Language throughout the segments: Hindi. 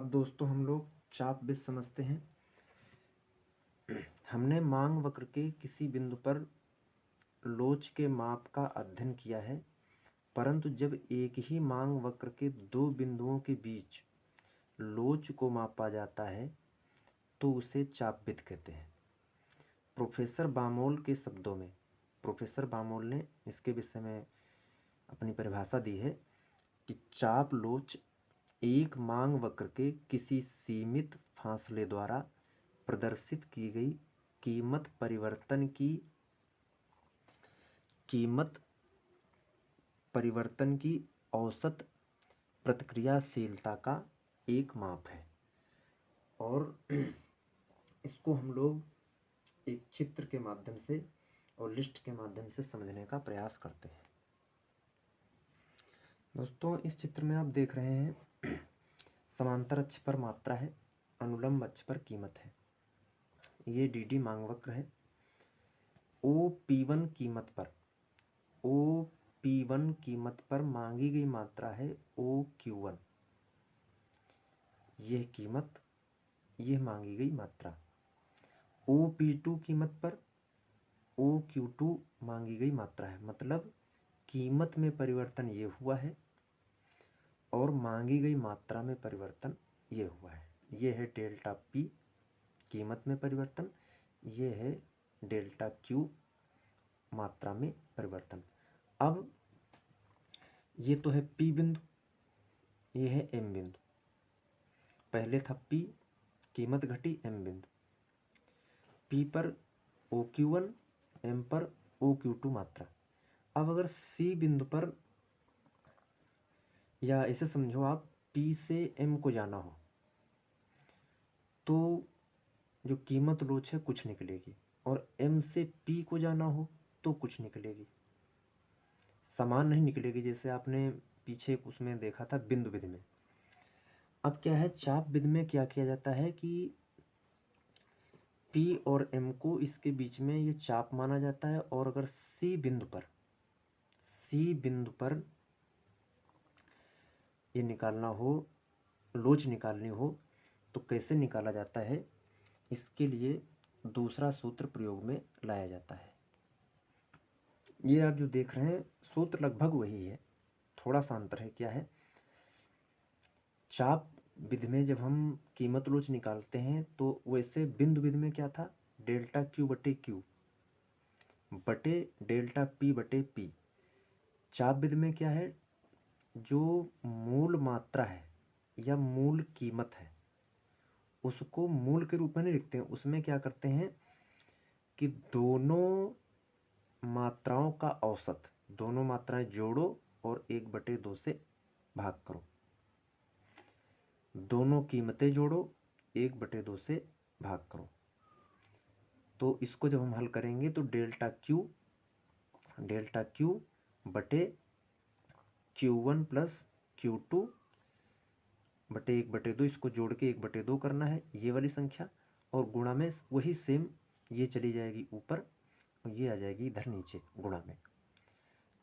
अब दोस्तों हम लोग चाप विधि समझते हैं। हमने मांग वक्र के किसी बिंदु पर लोच के माप का अध्ययन किया है, परंतु जब एक ही मांग वक्र के दो बिंदुओं के बीच लोच को मापा जाता है तो उसे चाप विधि कहते हैं। प्रोफेसर बामोल के शब्दों में, प्रोफेसर बामोल ने इसके विषय में अपनी परिभाषा दी है कि चाप लोच एक मांग वक्र के किसी सीमित फासले द्वारा प्रदर्शित की गई कीमत परिवर्तन की औसत प्रतिक्रियाशीलता का एक माप है। और इसको हम लोग एक चित्र के माध्यम से और लिस्ट के माध्यम से समझने का प्रयास करते हैं। दोस्तों, इस चित्र में आप देख रहे हैं समांतर अक्ष पर मात्रा है, अनुलंब अक्ष पर कीमत है। ये डी मांग वक्र है। OP1 कीमत पर मांगी गई मात्रा है OQ1। यह कीमत, यह मांगी गई मात्रा। OP2 कीमत पर OQ2 मांगी गई मात्रा है। मतलब कीमत में परिवर्तन ये हुआ है और मांगी गई मात्रा में परिवर्तन ये हुआ है। ये है डेल्टा P कीमत में परिवर्तन, ये है डेल्टा Q मात्रा में परिवर्तन। अब ये तो है P बिंदु, ये है M बिंदु। पहले था P कीमत घटी M बिंदु। P पर OQ1, M पर OQ2 मात्रा। अब अगर C बिंदु पर, या इसे समझो आप, P से M को जाना हो तो जो कीमत लोच है कुछ निकलेगी, और M से P को जाना हो तो कुछ निकलेगी। समान नहीं निकलेगी, जैसे आपने पीछे उसमें देखा था बिंदु विधि में। अब क्या है, चाप विधि में क्या किया जाता है कि P और M को इसके बीच में ये चाप माना जाता है, और अगर C बिंदु पर ये निकालना हो, लोच निकालनी हो, तो कैसे निकाला जाता है, इसके लिए दूसरा सूत्र प्रयोग में लाया जाता है। ये आप जो देख रहे हैं सूत्र लगभग वही है, थोड़ा सा अंतर है। क्या है, चाप विधि में जब हम कीमत लोच निकालते हैं तो वैसे बिंदु विधि में क्या था, डेल्टा Q बटे Q बटे डेल्टा P बटे P। चाप विधि में क्या है, जो मूल मात्रा है या मूल कीमत है उसको मूल के रूप में नहीं लिखते हैं। उसमें क्या करते हैं कि दोनों मात्राओं का औसत, दोनों मात्राएं जोड़ो और 1/2 से भाग करो। दोनों कीमतें जोड़ो, 1/2 से भाग करो। तो इसको जब हम हल करेंगे तो डेल्टा Q बटे Q1 प्लस Q2 बटे 1/2, इसको जोड़ के 1/2 करना है, ये वाली संख्या, और गुणा में वही सेम ये चली जाएगी ऊपर और ये आ जाएगी इधर नीचे गुणा में।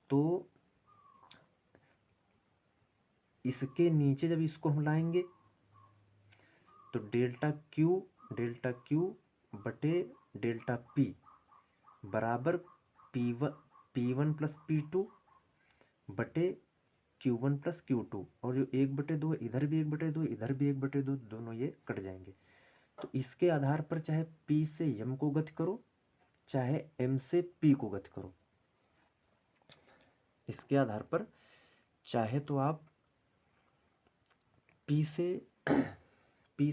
तो इसके नीचे जब इसको हम लाएंगे तो डेल्टा Q बटे डेल्टा P बराबर P1 प्लस P2 बटे Q1 प्लस Q2, और जो 1/2 इधर भी 1/2 इधर भी 1/2, दोनों ये कट जाएंगे। तो इसके आधार पर चाहे P से M को गति करो, चाहे M से P को गति करो। इसके आधार पर चाहे तो आप P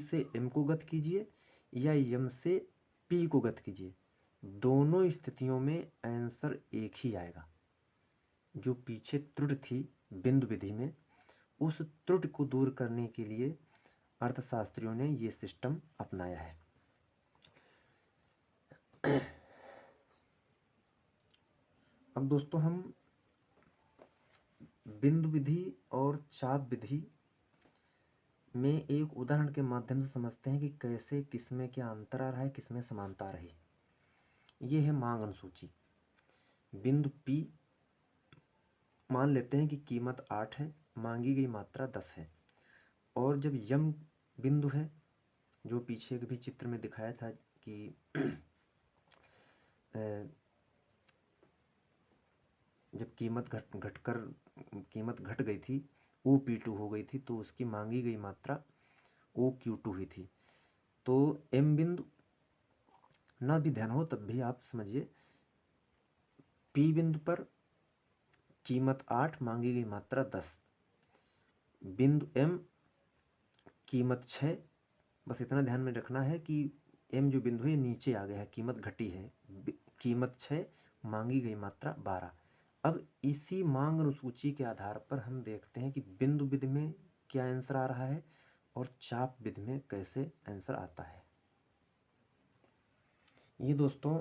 से M को गति कीजिए या M से P को गति कीजिए, दोनों स्थितियों में आंसर एक ही आएगा। जो पीछे त्रुटि थी बिंदु विधि में, उस त्रुटि को दूर करने के लिए अर्थशास्त्रियों ने ये सिस्टम अपनाया है। अब दोस्तों, हम बिंदु विधि और चाप विधि में एक उदाहरण के माध्यम से समझते हैं कि कैसे, किसमें क्या अंतर आ रहा है, किसमें समानता आ रही है। ये है मांग अनुसूची। बिंदु P मान लेते हैं कि कीमत 8 है, मांगी गई मात्रा 10 है, और जब बिंदु है, जो पीछे भी चित्र में दिखाया था कि जब कीमत घट गई थी, OP2 हो गई थी, तो उसकी मांगी गई मात्रा OQ2 ही थी। तो M बिंदु ना भी ध्यान हो तब भी आप समझिए, P बिंदु पर कीमत 8, मांगी गई मात्रा 10, बिंदु M कीमत 6, बस इतना ध्यान में रखना है कि M जो बिंदु है नीचे आ गया है, कीमत घटी है, कीमत 6, मांगी गई मात्रा 12। अब इसी मांग अनुसूची के आधार पर हम देखते हैं कि बिंदु विधि में क्या आंसर आ रहा है और चाप विधि में कैसे आंसर आता है। ये दोस्तों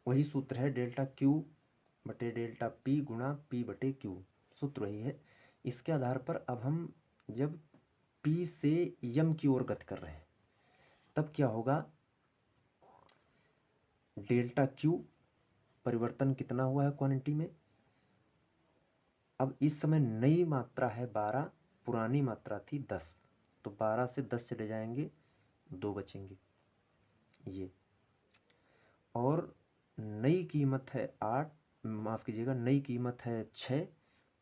वही सूत्र है, डेल्टा Q बटे डेल्टा P गुणा P बटे Q, सूत्र वही है। इसके आधार पर अब हम जब P से M की ओर गति कर रहे हैं तब क्या होगा, डेल्टा Q परिवर्तन कितना हुआ है क्वांटिटी में। अब इस समय नई मात्रा है 12, पुरानी मात्रा थी 10, तो 12 से 10 चले जाएंगे, 2 बचेंगे ये, और नई कीमत है 8, माफ़ कीजिएगा, नई कीमत है 6,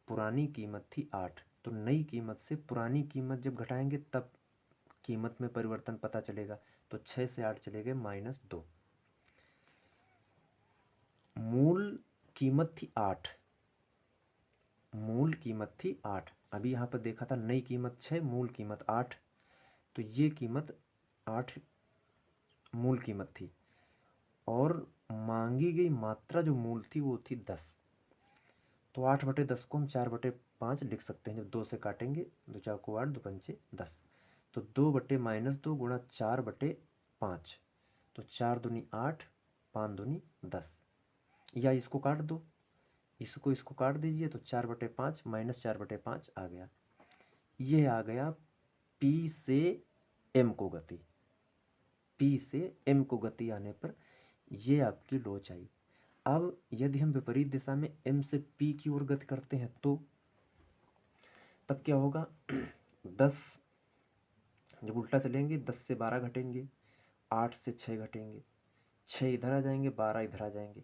पुरानी कीमत थी 8, तो नई कीमत से पुरानी कीमत जब घटाएंगे तब कीमत में परिवर्तन पता चलेगा। तो 6 से 8 चले गए -2, मूल कीमत थी 8, मूल कीमत थी 8, अभी यहाँ पर देखा था नई कीमत 6, मूल कीमत 8, तो ये कीमत 8 मूल कीमत थी, और मांगी गई मात्रा जो मूल थी वो थी 10। तो 8 बटे 10 को हम 4 बटे 5 लिख सकते हैं, जब 2 से काटेंगे, 2 4 को 8, 2 पंचे 10, तो 2 बटे -2 गुणा 4 बटे 5, तो 4 दूनी 8, 5 दूनी 10, या इसको काट दो, इसको काट दीजिए, तो 4 बटे 5 -4 बटे 5 आ गया। ये आ गया P से M को गति, P से M को गति आने पर ये आपकी लोच आई। अब यदि हम विपरीत दिशा में M से P की ओर गति करते हैं तो तब क्या होगा, 10 जब उल्टा चलेंगे 10 से 12 घटेंगे, 8 से 6 घटेंगे, 6 इधर आ जाएंगे, 12 इधर आ जाएंगे।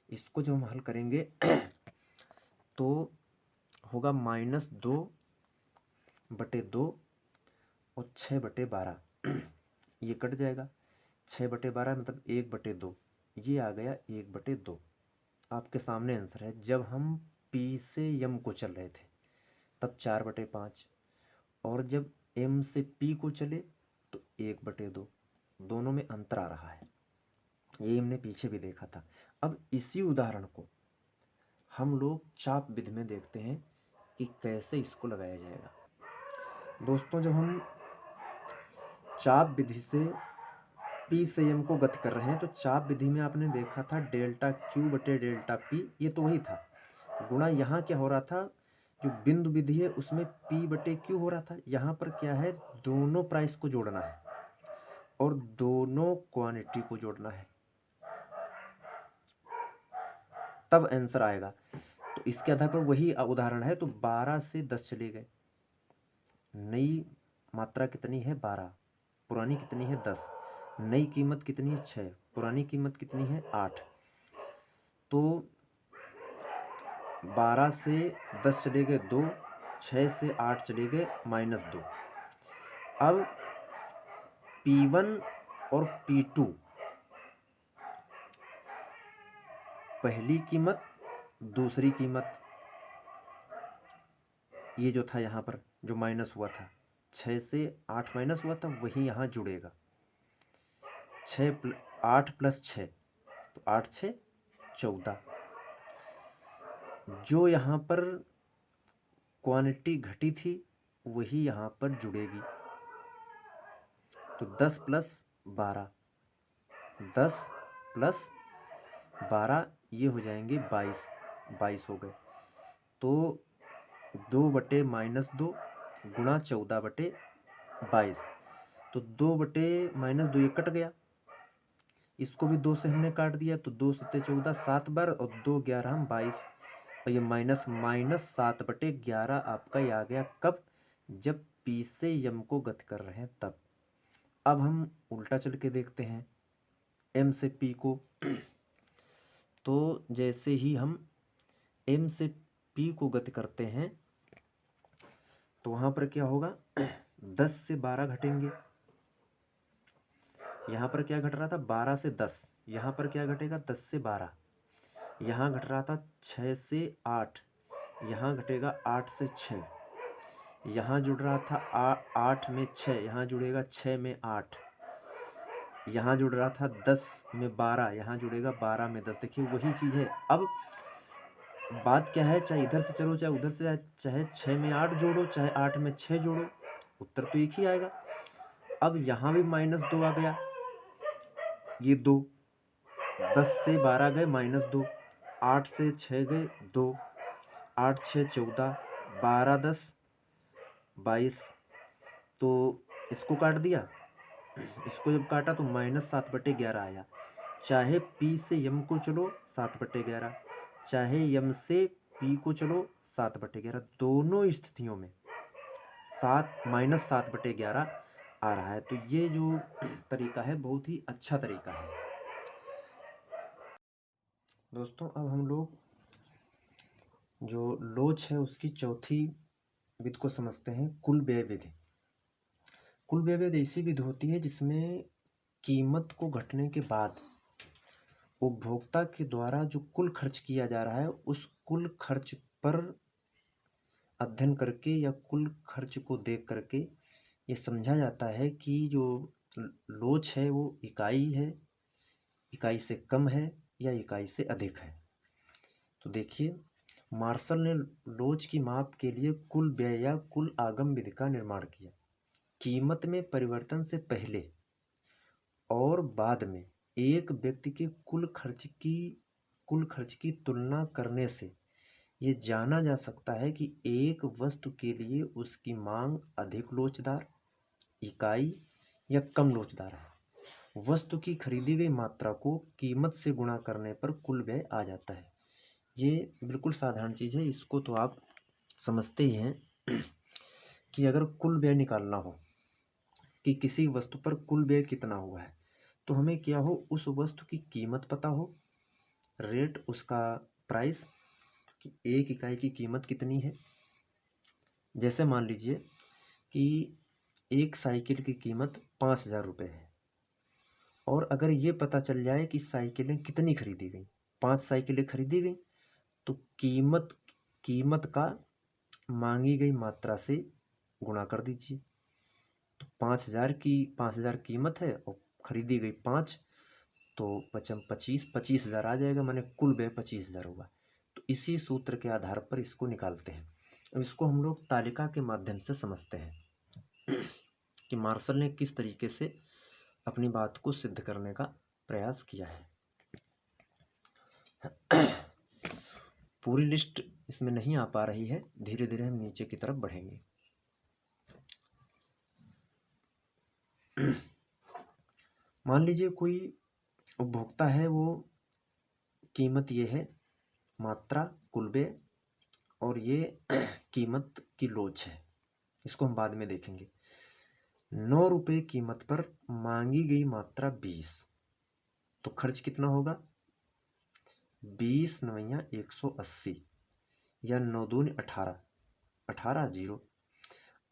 इसको जब हम हल करेंगे तो होगा -2 बटे 2 और 6 बटे 12 ये कट जाएगा, 6 बटे 12 मतलब 1 बटे 2, ये आ गया 1 बटे 2। आपके सामने आंसर है। जब हम P से M को चल रहे थे तब 4 बटे 5, और जब M से P को चले तो 1 बटे 2, दोनों में अंतर आ रहा है, ये हमने पीछे भी देखा था। अब इसी उदाहरण को हम लोग चाप विधि में देखते हैं कि कैसे इसको लगाया जाएगा। दोस्तों जब हम चाप विधि से P से M को गति कर रहे हैं तो चाप विधि में आपने देखा था डेल्टा Q बटे डेल्टा P, ये तो वही था, गुणा यहाँ क्या हो रहा था, जो बिंदु विधि है उसमें P बटे Q हो रहा था। यहाँ पर क्या है, दोनों प्राइस को जोड़ना है और दोनों क्वांटिटी को जोड़ना है, तब आंसर आएगा। तो इसके आधार पर वही उदाहरण है। तो 12 से 10 चले गए, नई मात्रा कितनी है 12, पुरानी कितनी है 10, नई कीमत कितनी है 6, पुरानी कीमत कितनी है 8, तो 12 से 10 चले गए 2, 6 से 8 चले गए -2। अब P1 और P2 पहली कीमत दूसरी कीमत, ये जो था यहाँ पर जो माइनस हुआ था, 6 से 8 माइनस हुआ था, वही यहाँ जुड़ेगा, 8 + 6, तो 8 6 14, जो यहाँ पर क्वांटिटी घटी थी वही यहाँ पर जुड़ेगी, तो 10 + 12, 10 + 12 ये हो जाएंगे 22, 22 हो गए। तो 2 बटे -2 गुणा 14 बटे 22, तो 2 बटे -2 ये कट गया, इसको भी 2 से हमने काट दिया, तो 2 × 14 7 बार, और 2 11 हम 22, और ये -7 बटे 11 आपका ये आ गया। कब, जब P से M को गति कर रहे हैं तब। अब हम उल्टा चल के देखते हैं m से p को। तो जैसे ही हम m से p को गति करते हैं तो वहाँ पर क्या होगा, 10 से 12 घटेंगे। यहाँ पर क्या घट रहा था, 12 से 10, यहाँ पर क्या घटेगा, 10 से 12। यहाँ घट रहा था 6 से 8, यहाँ घटेगा 8 से 6। यहाँ जुड़ रहा था 8 में 6, यहाँ जुड़ेगा 6 में 8। यहाँ जुड़ रहा था 10 में 12, यहाँ जुड़ेगा 12 में 10। देखिए वही चीज़ है। अब बात क्या है, चाहे इधर से चलो चाहे उधर से, चाहे 6 में 8 जोड़ो चाहे 8 में 6 जोड़ो, उत्तर तो एक ही आएगा। अब यहाँ भी -2 आ गया, ये 2, 10 से 12 गए -2, 8 से 6 गए 2, 8 6 14, 12 10 22। तो इसको काट दिया, इसको जब काटा तो -7/11 आया। चाहे P से M को चलो 7/11, चाहे M से P को चलो 7/11, दोनों स्थितियों में -7/11 आ रहा है। तो ये जो तरीका है बहुत ही अच्छा तरीका है। दोस्तों अब हम लोग जो लोच है उसकी चौथी विधि को समझते हैं, कुल व्यय विधि। कुल व्यय विधि ऐसी विधि होती है जिसमें कीमत को घटने के बाद उपभोक्ता के द्वारा जो कुल खर्च किया जा रहा है उस कुल खर्च पर अध्ययन करके या कुल खर्च को देख करके ये समझा जाता है कि जो लोच है वो इकाई है, इकाई से कम है या इकाई से अधिक है। तो देखिए मार्शल ने लोच की माप के लिए कुल व्यय या कुल आगम विधि का निर्माण किया। कीमत में परिवर्तन से पहले और बाद में एक व्यक्ति के कुल खर्च की तुलना करने से ये जाना जा सकता है कि एक वस्तु के लिए उसकी मांग अधिक लोचदार, इकाई या कम लोचदार है। वस्तु की खरीदी गई मात्रा को कीमत से गुणा करने पर कुल व्यय आ जाता है। ये बिल्कुल साधारण चीज़ है, इसको तो आप समझते ही हैं कि अगर कुल व्यय निकालना हो कि किसी वस्तु पर कुल व्यय कितना हुआ है तो हमें क्या हो, उस वस्तु की कीमत पता हो, रेट, उसका प्राइस कि एक इकाई की कीमत कितनी है। जैसे मान लीजिए कि एक साइकिल की कीमत 5,000 रुपये है और अगर ये पता चल जाए कि साइकिलें कितनी खरीदी गई, 5 साइकिलें खरीदी गई, तो कीमत का मांगी गई मात्रा से गुणा कर दीजिए। तो 5,000 कीमत है और खरीदी गई 5, तो 25,000 आ जाएगा, माने कुल व्यय 25,000 होगा। तो इसी सूत्र के आधार पर इसको निकालते हैं। अब इसको हम लोग तालिका के माध्यम से समझते हैं कि मार्शल ने किस तरीके से अपनी बात को सिद्ध करने का प्रयास किया है। पूरी लिस्ट इसमें नहीं आ पा रही है, धीरे धीरे हम नीचे की तरफ बढ़ेंगे। मान लीजिए कोई उपभोक्ता है, वो कीमत ये है, मात्रा कुल व्यय, और ये कीमत की लोच है, इसको हम बाद में देखेंगे। 9 रुपये कीमत पर मांगी गई मात्रा 20, तो खर्च कितना होगा, 20 9 180 या 9 दूनी 18, 18 0।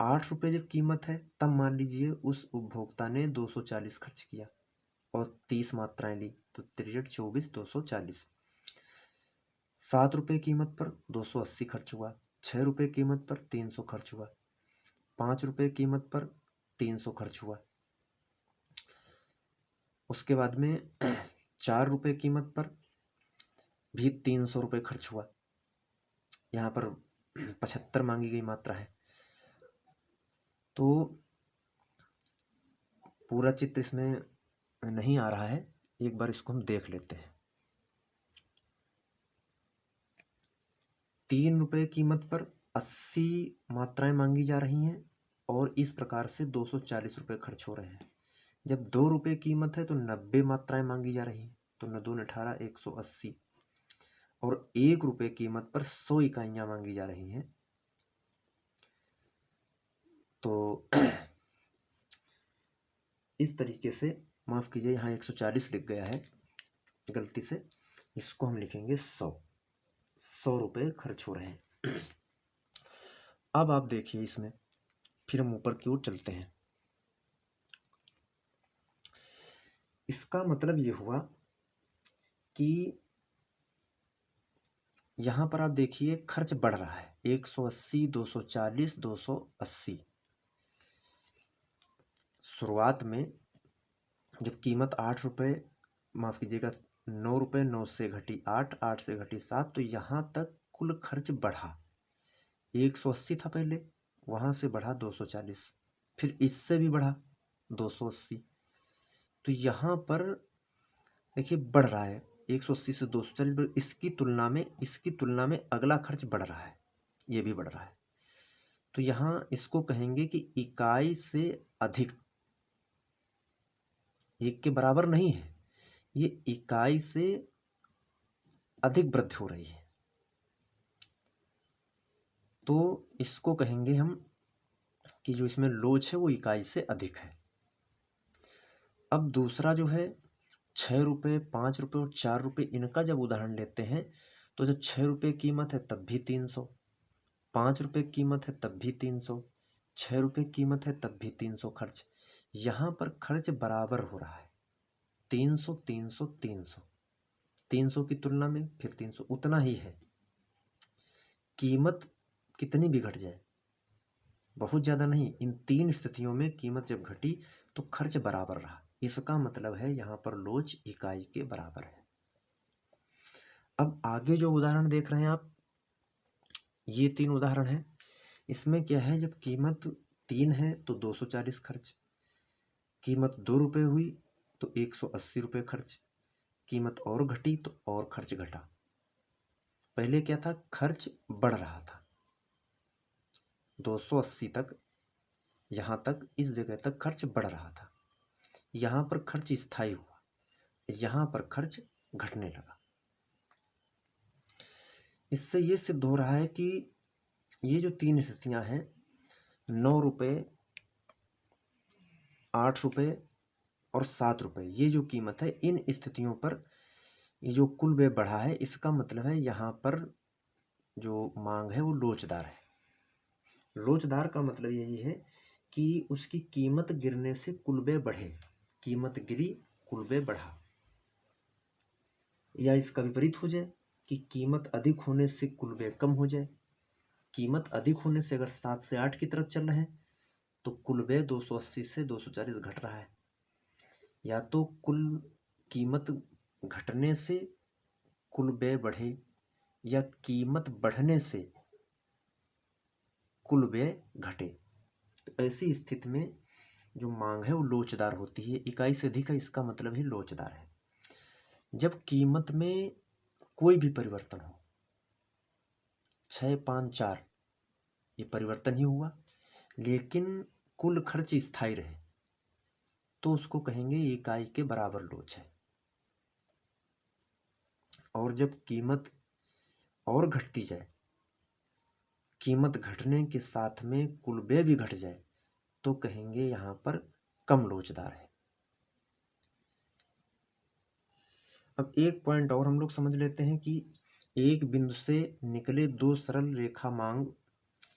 8 रुपये जब कीमत है तब मान लीजिए उस उपभोक्ता ने 240 खर्च किया और 30 मात्राएं ली, तो 63 24 240। 7 रुपये कीमत पर 280 खर्च हुआ, 6 रुपये कीमत पर 300 खर्च हुआ, 5 रुपये कीमत पर 300 खर्च हुआ। उसके बाद में 4 रुपये कीमत पर भी 300 रुपये खर्च हुआ। यहाँ पर 75 मांगी गई मात्रा है। तो पूरा चित्र इसमें नहीं आ रहा है, एक बार इसको हम देख लेते हैं। 3 रुपये कीमत पर 80 मात्राएं मांगी जा रही हैं और इस प्रकार से 240 रुपये खर्च हो रहे हैं। जब 2 रुपये कीमत है तो 90 मात्राएं मांगी जा रही हैं, तो 9 दूनी 18 180, और 1 रुपये कीमत पर 100 इकाइयां मांगी जा रही हैं, तो इस तरीके से, माफ़ कीजिए यहाँ 140 लिख गया है गलती से, इसको हम लिखेंगे 100 रुपये खर्च हो रहे हैं। अब आप देखिए इसमें, फिर हम ऊपर की ओर चलते हैं। इसका मतलब ये हुआ कि यहाँ पर आप देखिए खर्च बढ़ रहा है, 180, 240, 280। शुरुआत में जब कीमत 8 रुपये, माफ़ कीजिएगा 9 रुपये, 9 से घटी 8, 8 से घटी 7, तो यहाँ तक कुल खर्च बढ़ा। 180 था पहले, वहाँ से बढ़ा 240, फिर इससे भी बढ़ा 280। तो यहाँ पर देखिए बढ़ रहा है 180 से 240, इसकी तुलना में अगला खर्च बढ़ रहा है, ये भी बढ़ रहा है। तो यहाँ इसको कहेंगे कि इकाई से अधिक, एक के बराबर नहीं है, ये इकाई से अधिक वृद्धि हो रही है, तो इसको कहेंगे हम कि जो इसमें लोच है वो इकाई से अधिक है। अब दूसरा जो है 6 रुपये, 5 रुपये और 4 रुपये, इनका जब उदाहरण लेते हैं तो जब 6 रुपये कीमत है तब भी 300, 5 रुपये कीमत है तब भी 300, 6 रुपये कीमत है तब भी 300 खर्च। यहाँ पर खर्च बराबर हो रहा है, 300, 300, 300, 300 की तुलना में फिर 300, उतना ही है। कीमत कितनी भी घट जाए, बहुत ज़्यादा नहीं, इन तीन स्थितियों में कीमत जब घटी तो खर्च बराबर रहा। इसका मतलब है यहाँ पर लोच इकाई के बराबर है। अब आगे जो उदाहरण देख रहे हैं आप, ये 3 उदाहरण हैं। इसमें क्या है, जब कीमत 3 है तो 240 खर्च, कीमत 2 रुपये हुई तो 180 रुपये खर्च, कीमत और घटी तो और खर्च घटा। पहले क्या था, खर्च बढ़ रहा था 280 तक, यहाँ तक, इस जगह तक खर्च बढ़ रहा था। यहाँ पर खर्च स्थायी हुआ, यहाँ पर खर्च घटने लगा। इससे ये सिद्ध हो रहा है कि ये जो 3 स्थितियाँ हैं, 9 रुपये, 8 रुपये और 7 रुपये, ये जो कीमत है, इन स्थितियों पर ये जो कुल व्यय बढ़ा है, इसका मतलब है यहाँ पर जो मांग है वो लोचदार है। लोचदार का मतलब यही है कि उसकी कीमत गिरने से कुल व्यय बढ़े, कीमत गिरी कुल व्यय बढ़ा, या इसका विपरीत हो जाए कि कीमत अधिक होने से कुल व्यय कम हो जाए। कीमत अधिक होने से अगर 7 से 8 की तरफ चल रहे हैं तो कुल व्यय 280 से 240 घट रहा है, या तो कुल कीमत घटने से कुल व्यय बढ़े या कीमत बढ़ने से कुल व्यय घटे। तो ऐसी स्थिति में जो मांग है वो लोचदार होती है, इकाई से अधिक है, इसका मतलब ही लोचदार है। जब कीमत में कोई भी परिवर्तन हो, 6, 5, 4, ये परिवर्तन ही हुआ, लेकिन कुल खर्च स्थायी रहे, तो उसको कहेंगे इकाई के बराबर लोच है। और जब कीमत और घटती जाए, कीमत घटने के साथ में कुल व्यय भी घट जाए, तो कहेंगे यहाँ पर कम लोचदार है। अब एक पॉइंट और हम लोग समझ लेते हैं कि एक बिंदु से निकले 2 सरल रेखा मांग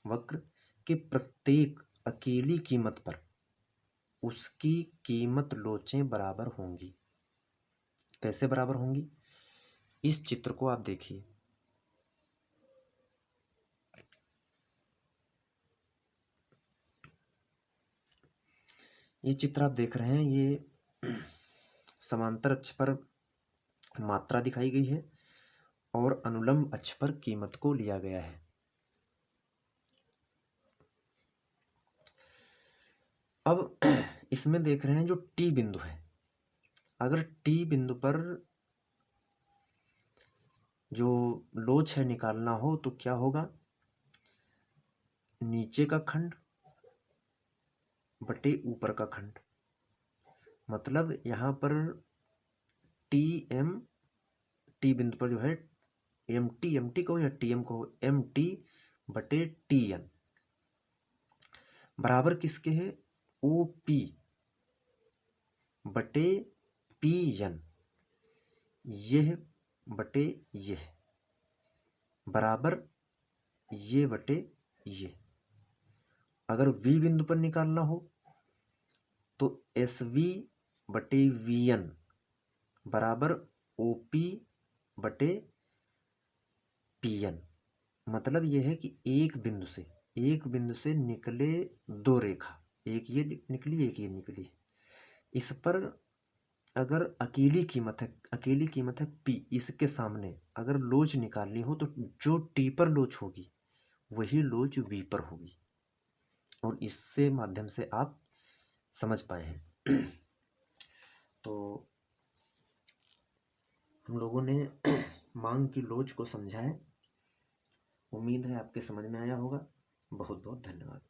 वक्र के प्रत्येक अकेली कीमत पर उसकी कीमत लोचें बराबर होंगी। कैसे बराबर होंगी, इस चित्र को आप देखिए। ये चित्र आप देख रहे हैं, ये समांतर अक्ष पर मात्रा दिखाई गई है और अनुलंब अक्ष पर कीमत को लिया गया है। अब इसमें देख रहे हैं जो टी बिंदु है, अगर टी बिंदु पर जो लोच है निकालना हो तो क्या होगा, नीचे का खंड बटे ऊपर का खंड, मतलब यहाँ पर टी एम, टी बिंदु पर जो है एम टी को या टी एम को, एम टी बटे टी एन बराबर किसके है, ओ पी बटे पी एन, यह बटे यह बराबर ये बटे ये। अगर वी बिंदु पर निकालना हो तो एस वी बटे वी एन बराबर ओ पी बटे पी एन। मतलब यह है कि एक बिंदु से निकले दो रेखा, एक ये निकली एक ये निकली, इस पर अगर अकेली कीमत है पी, इसके सामने अगर लोच निकालनी हो तो जो टी पर लोच होगी वही लोच वी पर होगी। और इससे माध्यम से आप समझ पाए हैं। तो हम लोगों ने मांग की लोच को समझा है। उम्मीद है आपके समझ में आया होगा। बहुत बहुत धन्यवाद।